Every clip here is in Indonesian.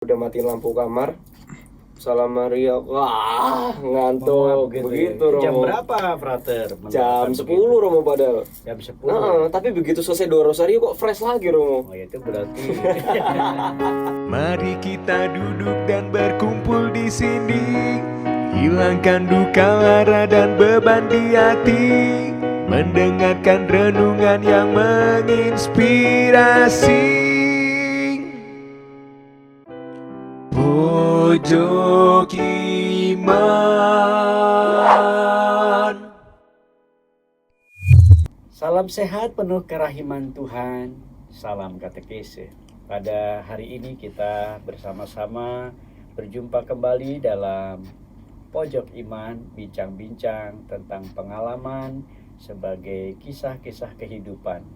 Udah matiin lampu kamar. Salam Maria. Wah, ngantuk begitu ya. Jam Romo. berapa, Frater? Jam 10 Romo padahal. Jam 10. Tapi begitu selesai doa rosario kok fresh lagi Romo. Oh, itu berarti. Mari kita duduk dan berkumpul di sini, hilangkan duka lara dan beban di hati, mendengarkan renungan yang menginspirasi. Pojok Iman. Salam sehat penuh kerahiman Tuhan. Salam katekese. Pada hari ini kita bersama-sama berjumpa kembali dalam Pojok Iman, bincang-bincang tentang pengalaman sebagai kisah-kisah kehidupan.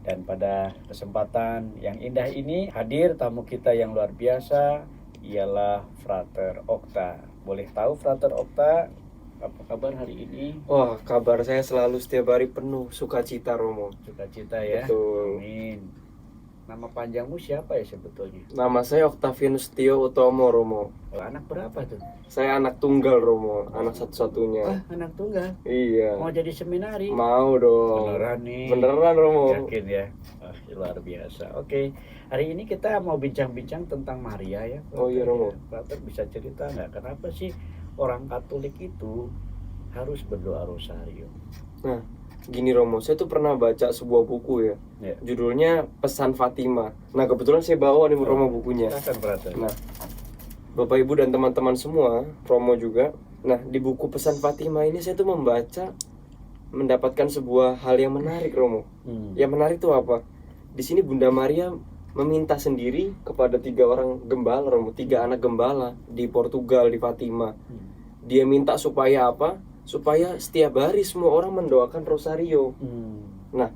Dan pada kesempatan yang indah ini hadir tamu kita yang luar biasa, ialah Frater Okta. Boleh tahu Frater Okta, apa kabar hari ini? Wah, kabar saya selalu setiap hari penuh sukacita Romo. Sukacita ya. Betul. Amin. Nama panjangmu siapa ya sebetulnya? Nama saya Octavianus Tio Utomo Romo. Oh, anak berapa tuh? Saya anak tunggal Romo, anak satu-satunya. Anak tunggal. Iya. Mau jadi seminari? Mau dong. Beneran nih. Beneran Romo. Yakin ya? Luar biasa. Oke. Hari ini kita mau bincang-bincang tentang Maria ya. Oh iya Romo. Frater bisa cerita nggak kenapa sih orang Katolik itu harus berdoa rosario? Nah, gini Romo, saya tuh pernah baca sebuah buku ya. Ya. Judulnya Pesan Fatima. Nah, kebetulan saya bawa nih Romo bukunya. Silakan Frater. Nah, Bapak Ibu dan teman-teman semua, Romo juga. Nah, di buku Pesan Fatima ini saya tuh mendapatkan sebuah hal yang menarik Romo. Yang menarik tuh apa? Di sini Bunda Maria meminta sendiri kepada 3 orang gembala Romo, 3 anak gembala di Portugal, di Fatima. Dia minta supaya apa? Supaya setiap hari semua orang mendoakan rosario. Nah,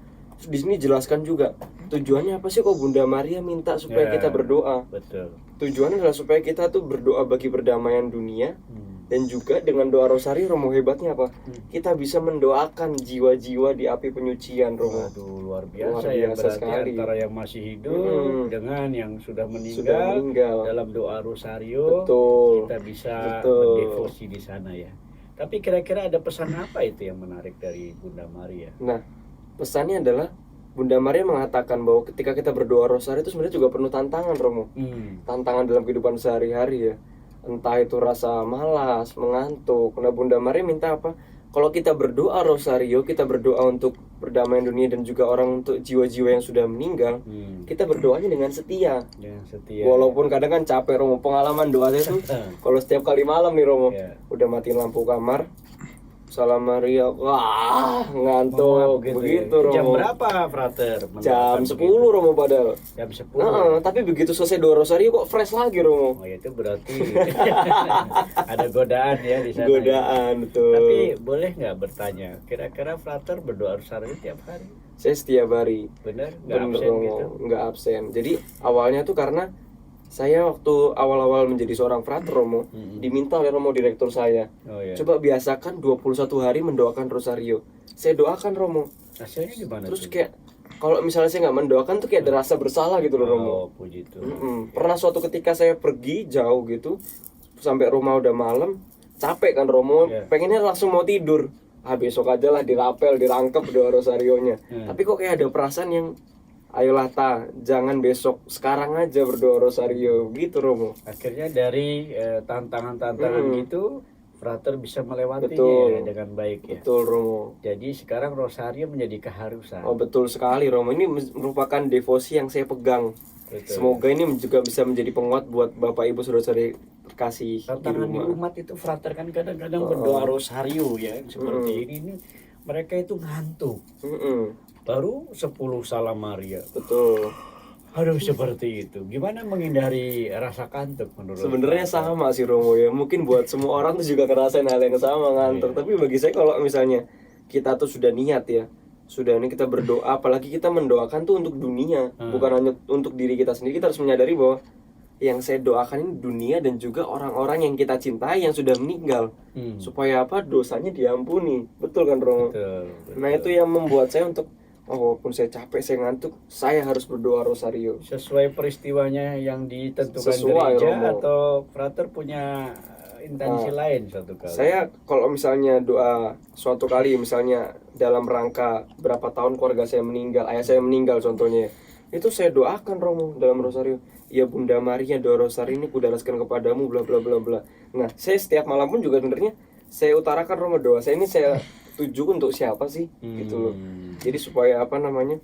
di sini jelaskan juga tujuannya apa sih kok Bunda Maria minta supaya kita berdoa? Betul. Tujuannya adalah supaya kita tuh berdoa bagi perdamaian dunia. Dan juga dengan doa rosario Romo, hebatnya apa? Kita bisa mendoakan jiwa-jiwa di api penyucian Romo. Waduh, luar biasa, Luar ya biasa berarti sekali. Antara yang masih hidup dengan yang sudah meninggal, meninggal. dalam doa rosario. Betul. Kita bisa Betul. berdevosi di sana ya. Tapi kira-kira ada pesan apa itu yang menarik dari Bunda Maria? Nah, pesannya adalah Bunda Maria mengatakan bahwa ketika kita berdoa rosario itu sebenarnya juga penuh tantangan Romo. Tantangan dalam kehidupan sehari-hari ya. Entah itu rasa malas, mengantuk. Nah, Bunda Maria minta apa? Kalau kita berdoa rosario, kita berdoa untuk perdamaian dunia dan juga orang untuk jiwa-jiwa yang sudah meninggal, kita berdoanya dengan setia. Dengan setia. Walaupun kadang kan capek Romo, pengalaman doa saya tuh kalau setiap kali malam nih Romo, Ya. udah matiin lampu kamar, Salam Maria, wah ngantuk begitu ya. Romo. Jam berapa Frater? Jam 10 Romo padahal. Jam 10. Tapi begitu selesai doa rosario kok fresh lagi Romo. Oh, itu berarti ada godaan ya di sana. Godaan, Ya. betul. Tapi boleh nggak bertanya, kira-kira Frater berdoa rosario tiap hari? Saya setiap hari. Bener? Nggak Bener absen Romo, gitu? nggak absen. Jadi awalnya tuh karena saya waktu awal-awal menjadi seorang frater Romo, diminta oleh Romo direktur saya, Oh, ya. coba biasakan 21 hari mendoakan rosario. Saya doakan Romo. Hasilnya gimana? Terus tuh? kayak kalau misalnya saya nggak mendoakan tuh kayak ada rasa bersalah gitu loh Romo. Oh, puji Tuhan. Pernah suatu ketika saya pergi jauh gitu, sampai rumah udah malam, capek kan Romo, Yeah. pengennya langsung mau tidur. Besok aja lah dirapel, dirangkep doa rosarionya. Tapi kok kayak ada perasaan yang, ayolah jangan besok, sekarang aja berdoa rosario gitu Romo. Akhirnya dari tantangan-tantangan gitu, Frater bisa melewatinya Betul. dengan baik ya. Betul Romo. Jadi sekarang rosario menjadi keharusan. Oh betul sekali Romo, ini merupakan devosi yang saya pegang. Betul. Semoga ini juga bisa menjadi penguat buat Bapak Ibu saudara-saudari terkasih di Tantangan di rumah. umat itu Frater kan kadang-kadang berdoa rosario ya seperti ini mereka itu ngantuk. Baru 10 Salam Maria. Betul. Aduh, seperti itu. Gimana menghindari rasa kantuk menurut Sebenarnya Frater? sama sih Romo ya. Mungkin buat semua orang tuh juga ngerasain hal yang sama ngantuk. Iya. Tapi bagi saya kalau misalnya kita tuh sudah niat ya, sudah ini kita berdoa, apalagi kita mendoakan tuh untuk dunia, bukan hanya untuk diri kita sendiri. Kita harus menyadari bahwa yang saya doakan ini dunia dan juga orang-orang yang kita cintai yang sudah meninggal, supaya apa? Dosanya diampuni. Betul kan Romo? Betul. Nah itu yang membuat saya untuk walaupun saya capek, saya ngantuk, saya harus berdoa rosario. Sesuai peristiwanya yang ditentukan Sesuai, gereja Romo. atau frater punya intensi lain suatu kali? Saya kalau misalnya doa suatu kali, misalnya dalam rangka berapa tahun keluarga saya meninggal, ayah saya meninggal contohnya, itu saya doakan Romo dalam rosario. Ya Bunda Maria, doa rosario ini kudaraskan kepadamu, bla bla bla bla. Nah, saya setiap malam pun juga sebenarnya saya utarakan Romo, doa saya ini saya tuju untuk siapa sih, gitu loh. Jadi supaya apa namanya,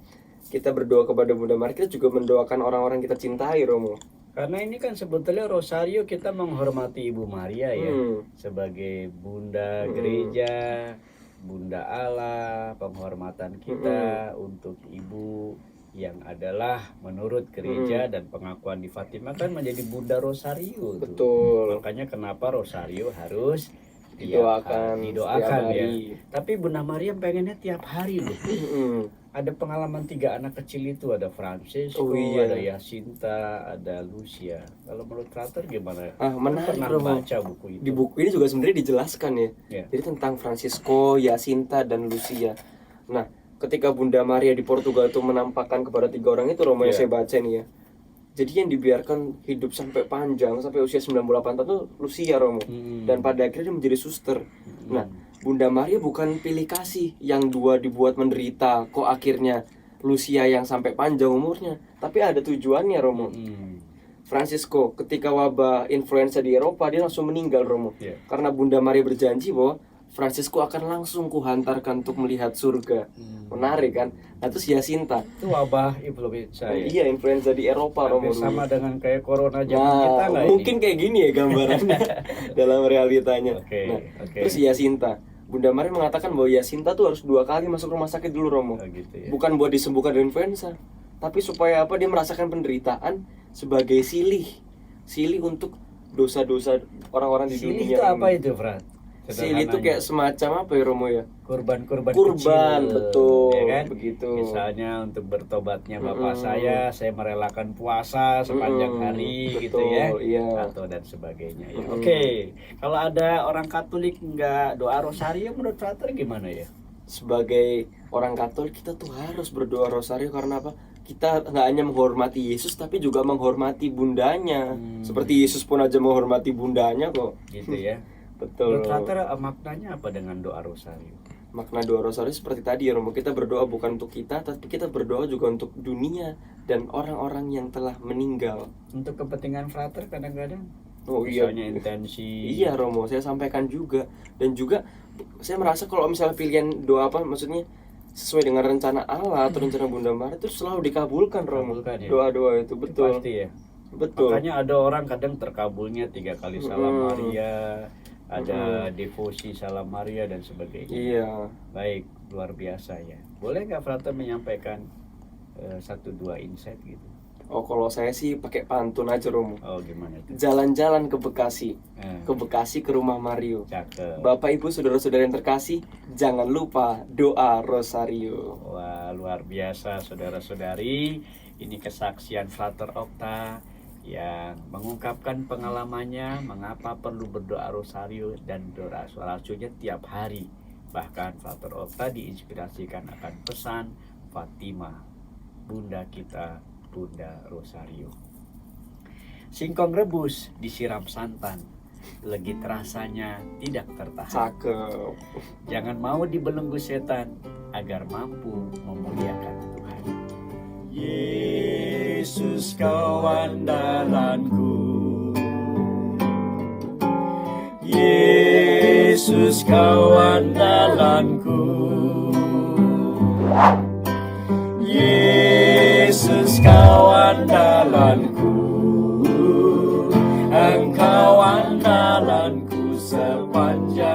kita berdoa kepada Bunda Maria, kita juga mendoakan orang-orang kita cintai Romo. Karena ini kan sebetulnya rosario kita menghormati Ibu Maria ya, sebagai Bunda Gereja, Bunda Allah, penghormatan kita untuk Ibu yang adalah menurut gereja dan pengakuan di Fatima kan menjadi Bunda Rosario. Betul. Makanya kenapa rosario harus Didoakan didoakan setiap ya. hari. Tapi Bunda Maria pengennya tiap hari loh. Ada pengalaman 3 anak kecil itu, ada Francisco, Oh, iya. ada Yasinta, ada Lucia. Kalau menurut frater gimana? Menarik Pernah Romo. baca buku itu? Di buku ini juga sebenarnya dijelaskan ya. Ya. Jadi tentang Francisco, Yasinta, dan Lucia. Nah, ketika Bunda Maria di Portugal itu menampakkan kepada 3 orang itu Romo yang saya baca nih ya. Jadi yang dibiarkan hidup sampai panjang, sampai usia 98 tahun itu Lucia Romo. Dan pada akhirnya dia menjadi suster. Nah, Bunda Maria bukan pilih kasih yang 2 dibuat menderita, kok akhirnya Lucia yang sampai panjang umurnya. Tapi ada tujuannya Romo. Francisco ketika wabah influenza di Eropa dia langsung meninggal Romo. Karena Bunda Maria berjanji bahwa Francisco akan langsung kuhantarkan untuk melihat surga. Menarik kan? Nah terus Yasinta, Itu wabah influenza ya. iya influenza di Eropa Romo. Sama dengan kayak corona zaman kita nggak ini? Mungkin kayak gini ya gambarannya dalam realitanya. Oke. Terus Yasinta, Bunda Maria mengatakan bahwa Yasinta tuh harus 2 kali masuk rumah sakit dulu Romo. Gitu ya. Bukan buat disembuhkan dari influenza, tapi supaya apa, dia merasakan penderitaan sebagai silih untuk dosa-dosa orang-orang di Silih dunia. itu apa itu, Frat? Silih itu kayak semacam apa ya Romo ya? Kurban-kurban Kurban, kecil, betul, ya kan? begitu. Misalnya untuk bertobatnya bapak saya merelakan puasa sepanjang hari betul, gitu ya, iya. atau dan sebagainya. Ya. Oke, kalau ada orang Katolik nggak doa rosario, menurut frater gimana ya? Sebagai orang Katolik kita tuh harus berdoa rosario karena apa? Kita nggak hanya menghormati Yesus tapi juga menghormati bundanya. Seperti Yesus pun aja menghormati bundanya kok. Gitu ya. Betul. Menurut frater maknanya apa dengan doa rosario? Makna doa rosario seperti tadi ya Romo, kita berdoa bukan untuk kita tapi kita berdoa juga untuk dunia dan orang-orang yang telah meninggal. Untuk kepentingan frater kadang-kadang. Oh iya. Misalnya intensi. Iya Romo, saya sampaikan juga. Dan juga saya merasa kalau misalnya pilihan doa apa, maksudnya sesuai dengan rencana Allah atau rencana Bunda Maria itu selalu dikabulkan Romo. Dikabulkan, ya? Doa-doa itu betul. Pasti ya. Betul. Makanya ada orang kadang terkabulnya 3 kali salam Maria, ada devosi salam Maria dan sebagainya. Iya. Baik, luar biasa ya. Boleh nggak frater menyampaikan 1-2 insight gitu? Oh kalau saya sih pakai pantun aja Romo. Oh gimana itu? Jalan-jalan ke Bekasi, ke rumah Mario. Cakep. Bapak Ibu saudara-saudara yang terkasih, jangan lupa doa rosario. Wah luar biasa saudara-saudari. Ini kesaksian frater Okta yang mengungkapkan pengalamannya mengapa perlu berdoa rosario dan doa rosarionya tiap hari. Bahkan frater Okta diinspirasikan akan pesan Fatima, Bunda kita, Bunda Rosario. Singkong rebus disiram santan, legit rasanya tidak tertahan. Cakep. Jangan mau dibelenggu setan agar mampu memuliakan Tuhan. Yesus kau andalanku, Yesus kau andalanku, Yesus kau andalanku, Engkau andalanku sepanjang